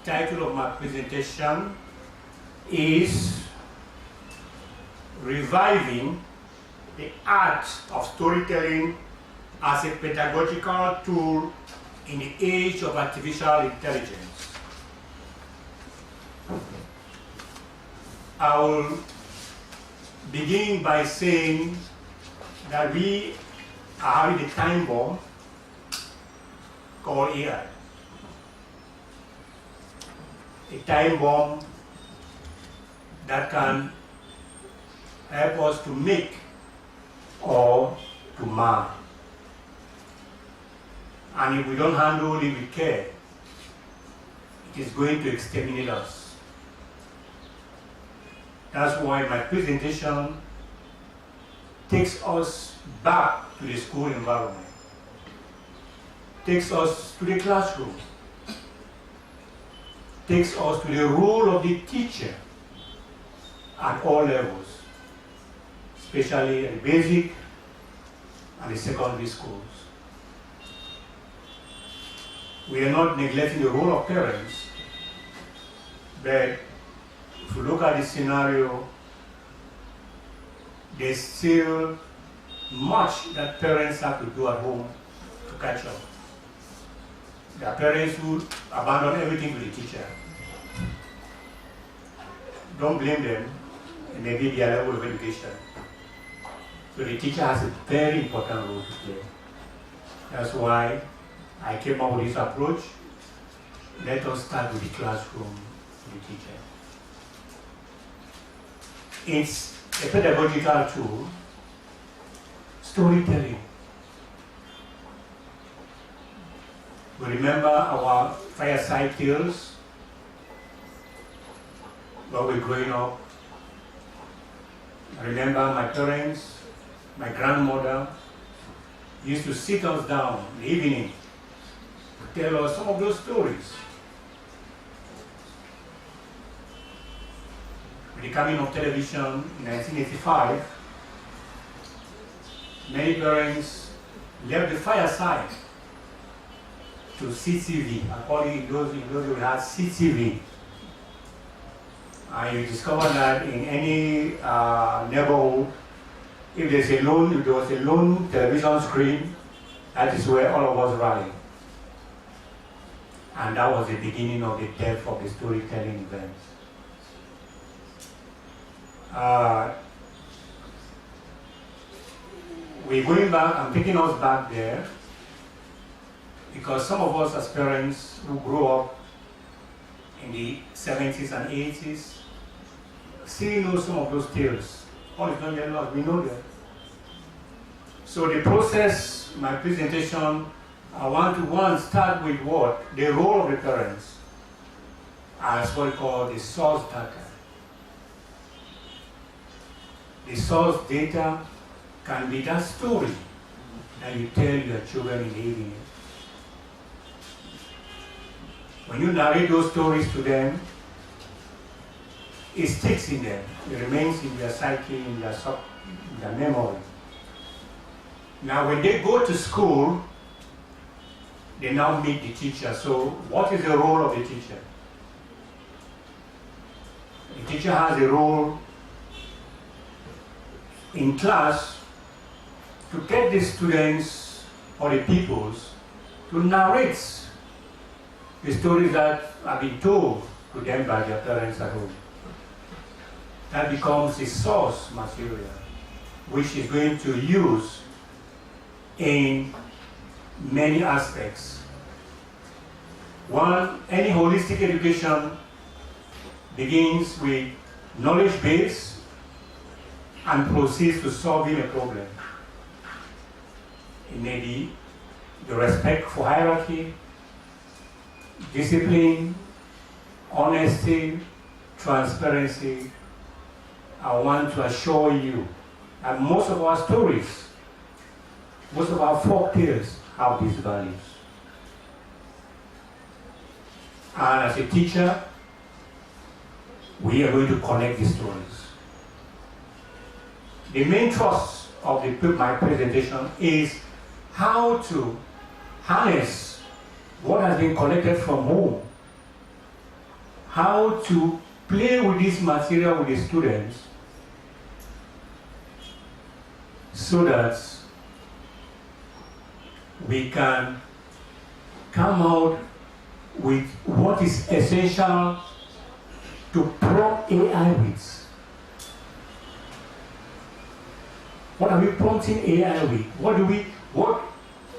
title of my presentation is Reviving the Art of Storytelling as a Pedagogical Tool in the Age of Artificial Intelligence. I will begin by saying that we are having a time bomb called AI. A time bomb that can help us to make or to mar. And if we don't handle it with care, it is going to exterminate us. That's why my presentation takes us back to the school environment, takes us to the classroom, takes us to the role of the teacher at all levels, especially at the basic and the secondary schools. We are not neglecting the role of parents, but if you look at the scenario, there's still much that parents have to do at home to catch up. There are parents who abandon everything to the teacher. Don't blame them, it may be their level of education. So the teacher has a very important role to play. That's why I came up with this approach. Let us start with the classroom, with the teacher. It's a pedagogical tool, storytelling. We remember our fireside tales when we were growing up. I remember my parents, my grandmother used to sit us down in the evening to tell us some of those stories. With the coming of television in 1985, many parents left the fireside to CTV. I call it those we had CTV. And you discover that in any neighborhood, if there was a lone television screen, that is where all of us rally. And that was the beginning of the death of the storytelling events. We're going back, I'm taking us back there, because some of us as parents who grew up in the 70s and 80s still know some of those tales. All is not yet lost, we know them. So the process, my presentation, I want to start with what? The role of the parents as what we call the source data. The source data can be that story that you tell your children in the evening. When you narrate those stories to them, it sticks in them. It remains in their psyche, in their memory. Now, when they go to school, they now meet the teacher. So, what is the role of the teacher? The teacher has a role in class to get the students or the pupils to narrate the stories that have been told to them by their parents at home. That becomes the source material, which is going to use in many aspects. One, any holistic education begins with knowledge base and proceeds to solving a problem. It may be the respect for hierarchy, discipline, honesty, transparency. I want to assure you that most of our stories, most of our folk tales have these values. And as a teacher, we are going to connect these stories. The main thrust of my presentation is how to harness what has been collected from home how to play with this material with the students so that we can come out with what is essential to prompt AI with. What are we prompting AI with? What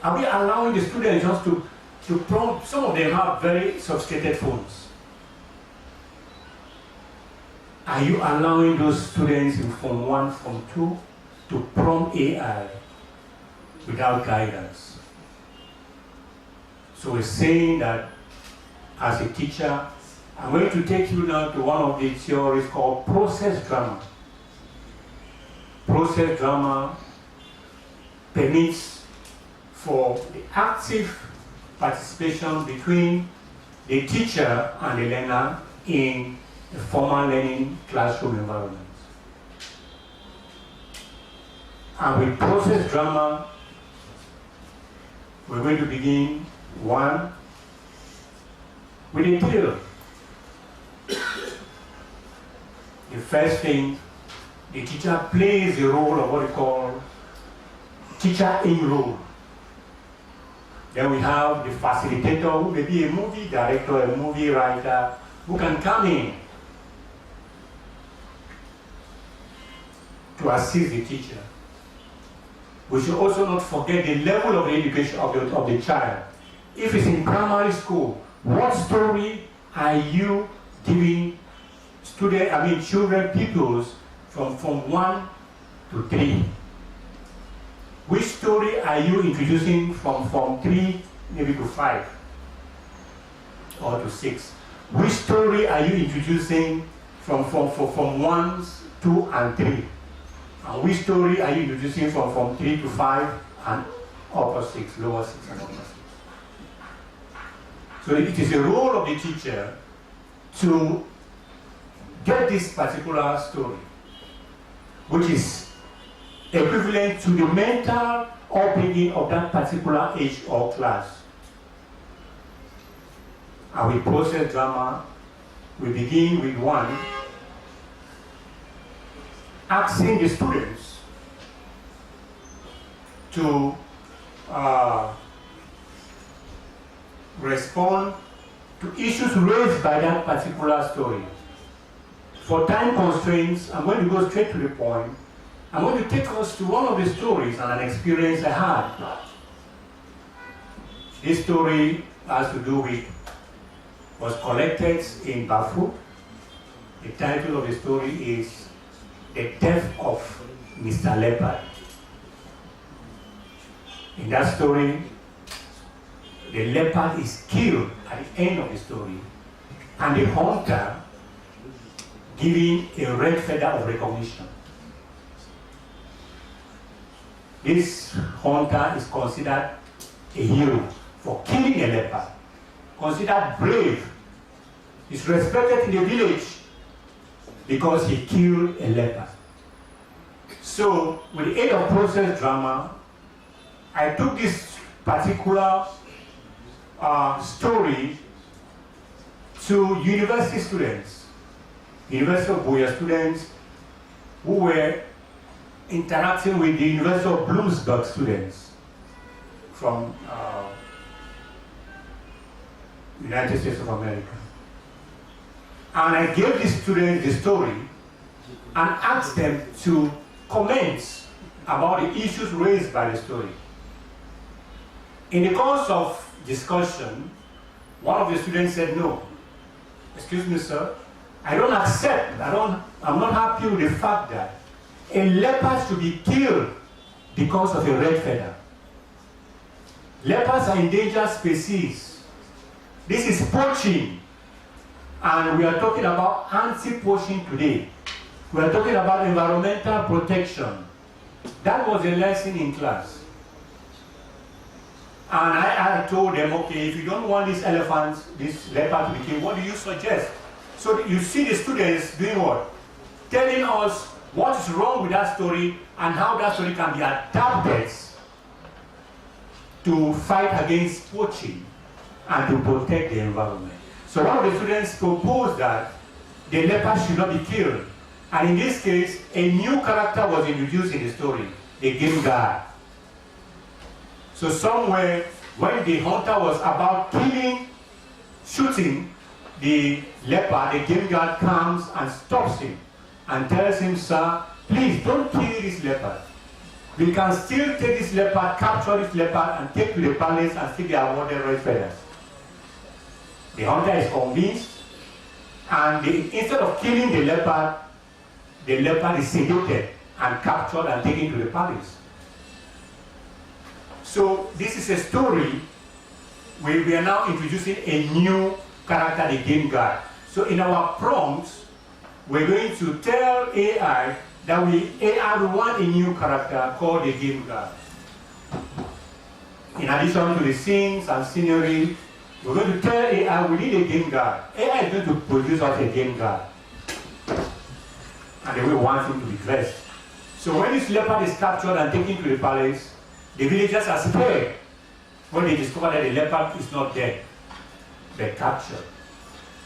are we allowing the students just to prompt? Some of them have very sophisticated phones. Are you allowing those students in Form 1, Form 2 to prompt AI without guidance? So we're saying that as a teacher, I'm going to take you now to one of the theories called process drama. Process drama permits for the active participation between the teacher and the learner in a formal learning classroom environment. And with process drama, we're going to begin one with a tale. The first thing, the teacher plays the role of what we call teacher in role. Then we have the facilitator, who may be a movie director, a movie writer, who can come in to assist the teacher. We should also not forget the level of the education of the child. If it's in primary school, what story are you giving children, pupils from Form 1 to 3? Which story are you introducing from Form 3 maybe to 5 or to 6? Which story are you introducing from Form 1, 2 and 3? And which story are you introducing from Form 3 to 5 and upper 6, lower 6 and upper 6? So it is the role of the teacher to get this particular story, which is equivalent to the mental upbringing of that particular age or class. And with process drama, we begin with one, asking the students to respond to issues raised by that particular story. For time constraints, I'm going to go straight to the point. I'm going to take us to one of the stories and an experience I had. This story has to do with, was collected in Bafut. The title of the story is The Death of Mr. Leopard. In that story, the leopard is killed at the end of the story, and the hunter giving a red feather of recognition. This hunter is considered a hero for killing a leopard, considered brave. He's respected in the village because he killed a leopard. So, with the aid of process drama, I took this particular story to university students, University of Buea students who were interacting with the University of Bloomsburg students from United States of America. And I gave the students the story and asked them to comment about the issues raised by the story. In the course of discussion, one of the students said, "No, excuse me, sir, I don't accept, I'm not happy with the fact that a leopard should be killed because of a red feather. Leopards are endangered species. This is poaching, and we are talking about anti-poaching today. We are talking about environmental protection." That was a lesson in class. And I told them, okay, if you don't want this elephant, this leopard to be killed, what do you suggest? So you see the students doing what? Telling us what is wrong with that story and how that story can be adapted to fight against poaching and to protect the environment. So one of the students proposed that the leopard should not be killed. And in this case, a new character was introduced in the story, the game guard. So somewhere, when the hunter was about shooting the leopard, the game guard comes and stops him and tells him, sir, please don't kill this leopard. We can still take this leopard, capture this leopard, and take to the palace and still be awarded red feathers. The hunter is convinced, and instead of killing the leopard is sedated and captured and taken to the palace. So this is a story where we are now introducing a new character, the game guard. So in our prompts, we're going to tell AI that we want a new character called the game guard. In addition to the scenes and scenery, we're going to tell AI we need a game guard. AI is going to produce us a game guard. And then we want him to be dressed. So when this leopard is captured and taken to the palace, the villagers are scared when they discover that the leopard is not dead, but captured.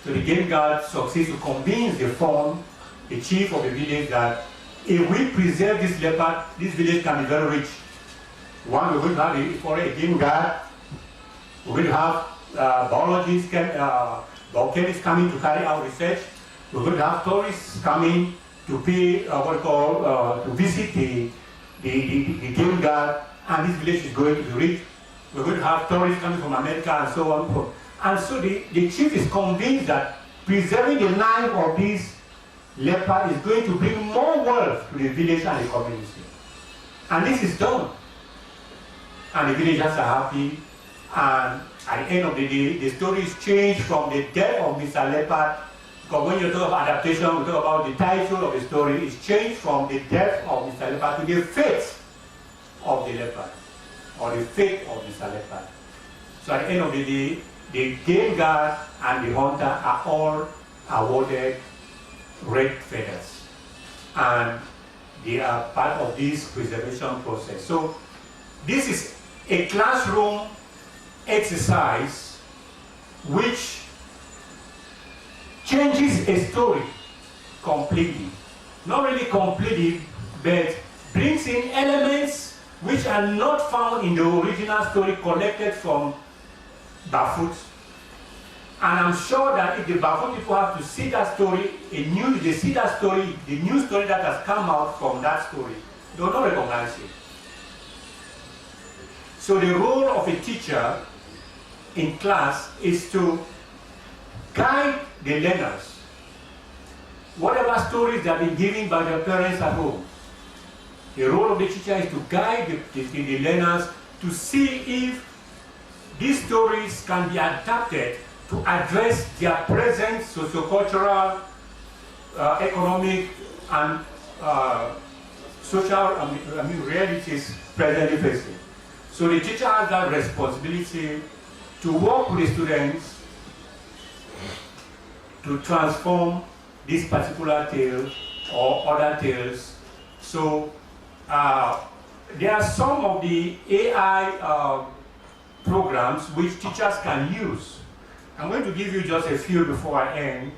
So the game guard succeeds to convince the chief of the village, that if we preserve this leopard, this village can be very rich. One, we're going to have a game guard, we're going to have biologists, biochemists coming to carry out research, we're going to have tourists coming to pay to visit the game guard, and this village is going to be rich. We're going to have tourists coming from America and so on. And so the chief is convinced that preserving the life of this leopard is going to bring more wealth to the village and the community. And this is done. And the villagers are happy. And at the end of the day, the story is changed from the death of Mr. Leopard. Because when you talk about adaptation, we talk about the title of the story. It's changed from the death of Mr. Leopard to the fate of the leopard, or the fate of Mr. Leopard. So at the end of the day, the game guard and the hunter are all awarded red feathers. And they are part of this preservation process. So this is a classroom exercise which changes a story completely. Not really completely, but brings in elements which are not found in the original story collected from Bafut. And I'm sure that if the Bafut people have to see that story, they see that story, the new story that has come out from that story, they will not recognize it. So the role of a teacher in class is to guide the learners. Whatever stories that have been given by their parents at home, the role of the teacher is to guide the learners to see if these stories can be adapted to address their present sociocultural, economic, and social realities presently facing. So the teacher has that responsibility to work with the students to transform this particular tale or other tales. So there are some of the AI programs which teachers can use. I'm going to give you just a few before I end.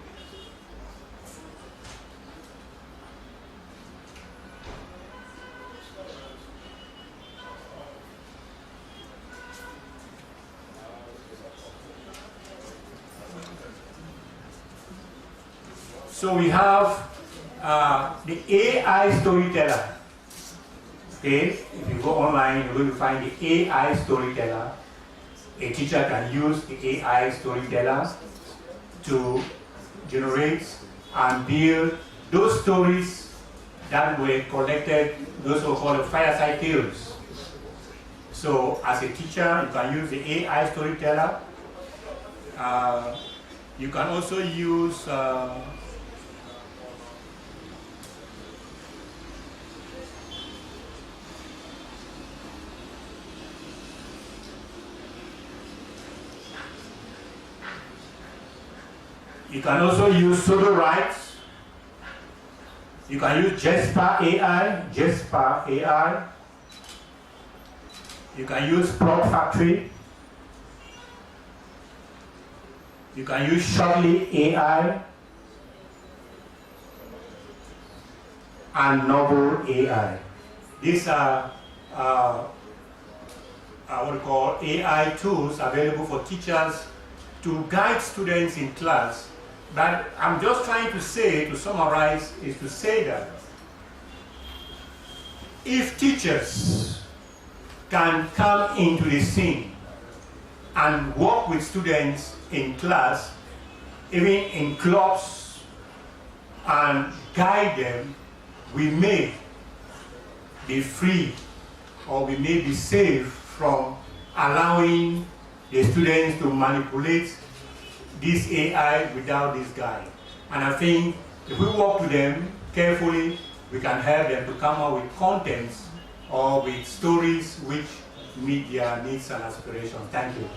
So we have the AI storyteller. Okay, if you go online, you're going to find the AI storyteller. A teacher can use the AI storyteller to generate and build those stories that were collected, those so-called fireside tales. So as a teacher, you can use the AI storyteller. You can also use pseudo rights. You can use Jasper AI. You can use Plot Factory. You can use shortly AI and novel AI. These are what we call AI tools available for teachers to guide students in class. But I'm just trying to say, to summarize, is to say that if teachers can come into the scene and work with students in class, even in clubs, and guide them, we may be free, or we may be safe from allowing the students to manipulate this AI without this guide. And I think if we work with them carefully, we can help them to come up with contents or with stories which meet their needs and aspirations. Thank you.